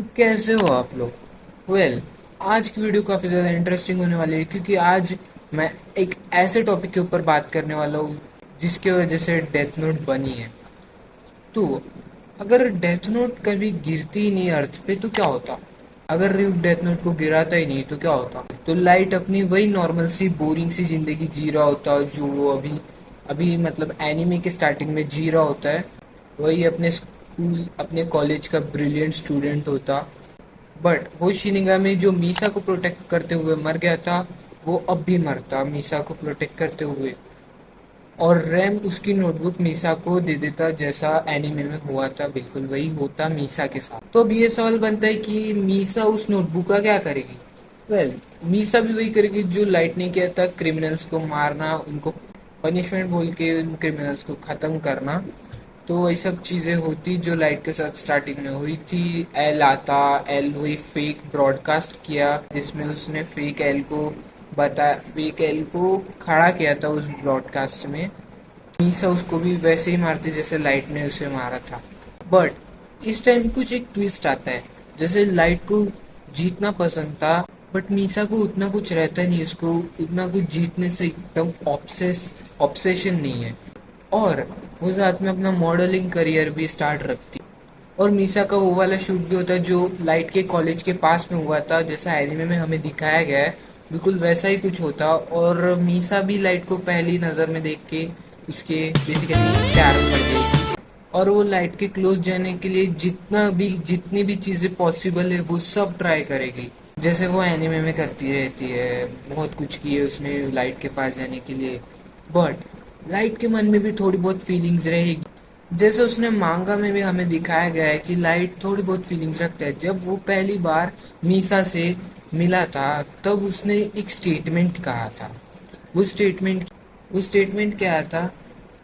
तो कैसे हो आप लोग? आज की वीडियो काफ़ी ज़्यादा इंटरेस्टिंग होने वाली है क्योंकि आज मैं एक ऐसे टॉपिक के ऊपर बात करने वाला हूँ जिसकी वजह से डेथ नोट बनी है। तो अगर डेथ नोट कभी गिरती ही नहीं अर्थ पे तो क्या होता? अगर र्यूक डेथ नोट को गिराता ही नहीं तो क्या होता? तो लाइट अपनी वही नॉर्मल सी बोरिंग सी जिंदगी जी रहा होता जो वो अभी अभी मतलब एनिमे के स्टार्टिंग में जी रहा होता है। वही अपने स्कूल अपने कॉलेज का ब्रिलियंट स्टूडेंट होता। बट वो शिनिगामी जो मीसा को प्रोटेक्ट करते हुए मर गया था, वो अब भी मरता मीसा को प्रोटेक्ट करते हुए। और रैम उसकी नोटबुक मीसा को दे देता जैसा एनीमे में हुआ था, बिल्कुल वही होता मीसा के साथ। तो अब ये सवाल बनता है कि मीसा उस नोटबुक का क्या करेगी? मीसा भी वही करेगी जो लाइट ने किया था, क्रिमिनल्स को मारना, उनको पनिशमेंट बोल के उन क्रिमिनल्स को खत्म करना। तो वही सब चीजें होती जो लाइट के साथ स्टार्टिंग में हुई थी। एल आता, एल वही फेक ब्रॉडकास्ट किया जिसमें उसने फेक एल को खड़ा किया था उस ब्रॉडकास्ट में। मीसा उसको भी वैसे ही मारती जैसे लाइट ने उसे मारा था। बट इस टाइम कुछ एक ट्विस्ट आता है। जैसे लाइट को जीतना पसंद था, बट मीसा को उतना कुछ रहता नहीं, उसको उतना कुछ जीतने से एकदम ऑब्सेशन नहीं है। और वो साथ में अपना मॉडलिंग करियर भी स्टार्ट रखती। और मीसा का वो वाला शूट भी होता है जो लाइट के कॉलेज के पास में हुआ था, जैसा एनिमे में हमें दिखाया गया है बिल्कुल वैसा ही कुछ होता। और मीसा भी लाइट को पहली नज़र में देख के उसके बेसिकली प्यार में पड़ गई। और वो लाइट के क्लोज जाने के लिए जितनी भी चीज़ें पॉसिबल है वो सब ट्राई करेगी, जैसे वो एनिमे में करती रहती है। बहुत कुछ किए उसने लाइट के पास जाने के लिए। बट लाइट के मन में भी थोड़ी बहुत फीलिंग्स रहेगी, जैसे उसने मांगा में भी हमें दिखाया गया है कि लाइट थोड़ी बहुत फीलिंग्स रखता है। जब वो पहली बार मीसा से मिला था तब उसने एक स्टेटमेंट कहा था। वो स्टेटमेंट क्या था?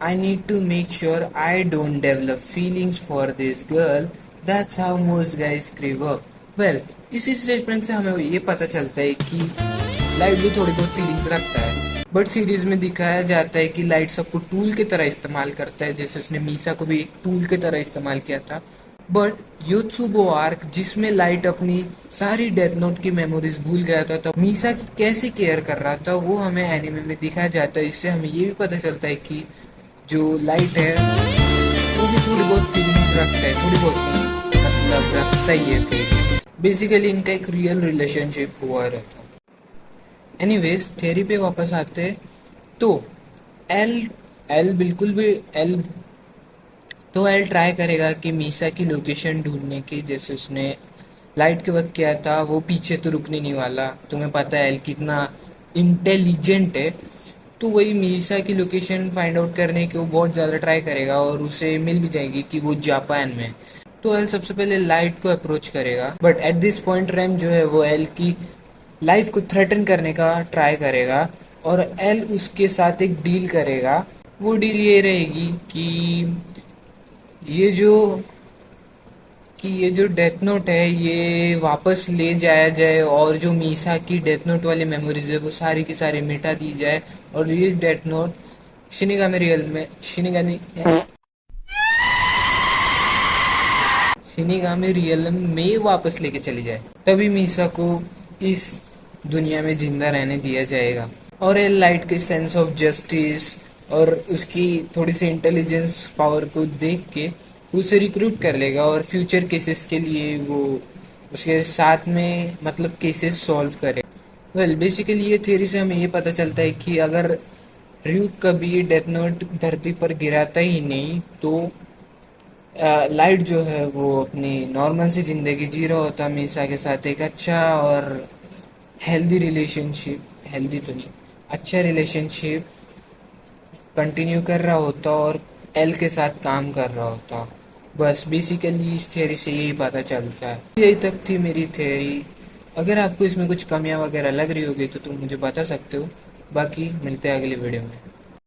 I need to make sure I don't develop feelings for this girl, that's how most guys crave up. इसी स्टेटमेंट से हमें ये पता चलता है कि लाइट भी थोड़ी बहुत फीलिंग्स रखता है। बट सीरीज में दिखाया जाता है कि लाइट सबको टूल की तरह इस्तेमाल करता है, जैसे उसने मीसा को भी एक टूल की तरह इस्तेमाल किया था। बट योत्सुबो आर्क जिसमें लाइट अपनी सारी डेथ नोट की मेमोरीज भूल गया था, तो मीसा की कैसे केयर कर रहा था वो हमें एनिमे में दिखाया जाता है। इससे हमें ये भी पता चलता है कि जो लाइट है वो भी थोड़ी बहुत फीलिंग्स रखता है, थोड़ी बहुत नहीं, मतलब रखता ही है फीलिंग्स। बेसिकली इनका एक रियल रिलेशनशिप हुआ रहता है। एनीवेज थ्योरी पे वापस आते तो एल एल बिल्कुल भी एल तो एल ट्राई करेगा कि मीसा की लोकेशन ढूंढने की, जैसे उसने लाइट के वक्त किया था। वो पीछे तो रुकने नहीं वाला, तुम्हें पता है एल कितना इंटेलिजेंट है। तो वही मीसा की लोकेशन फाइंड आउट करने की वो बहुत ज़्यादा ट्राई करेगा और उसे मिल भी जाएगी कि वो जापान में। तो एल सबसे पहले लाइट को अप्रोच करेगा, but at this point RAM जो है वो एल की लाइफ को थ्रेटन करने का ट्राई करेगा। और एल उसके साथ एक डील करेगा। वो डील ये रहेगी कि ये जो ये जो डेथ नोट है ये वापस ले जाया जाए, और जो मीसा की डेथ नोट वाली मेमोरीज है वो सारी की सारी मिटा दी जाए। और ये डेथ नोट शिनिगामी रियल में वापस लेके चली जाए, तभी मीसा को इस दुनिया में जिंदा रहने दिया जाएगा। और ये लाइट के सेंस ऑफ जस्टिस और उसकी थोड़ी सी इंटेलिजेंस पावर को देख के उसे रिक्रूट कर लेगा और फ्यूचर केसेस के लिए वो उसके साथ में मतलब केसेस सॉल्व करे। बेसिकली ये थ्योरी से हमें ये पता चलता है कि अगर र्यूक कभी डेथ नोट धरती पर गिराता ही नहीं तो लाइट जो है वो अपनी नॉर्मल सी जिंदगी जी रहा होता मीसा के साथ, एक अच्छा और हेल्दी रिलेशनशिप, हेल्दी तो नहीं, अच्छा रिलेशनशिप कंटिन्यू कर रहा होता और एल के साथ काम कर रहा होता। बस बेसिकली इस थ्योरी से यही पता चलता है। यही तक थी मेरी थ्योरी। अगर आपको इसमें कुछ कमियां वगैरह लग रही होगी तो तुम मुझे बता सकते हो। बाकी मिलते हैं अगले वीडियो में।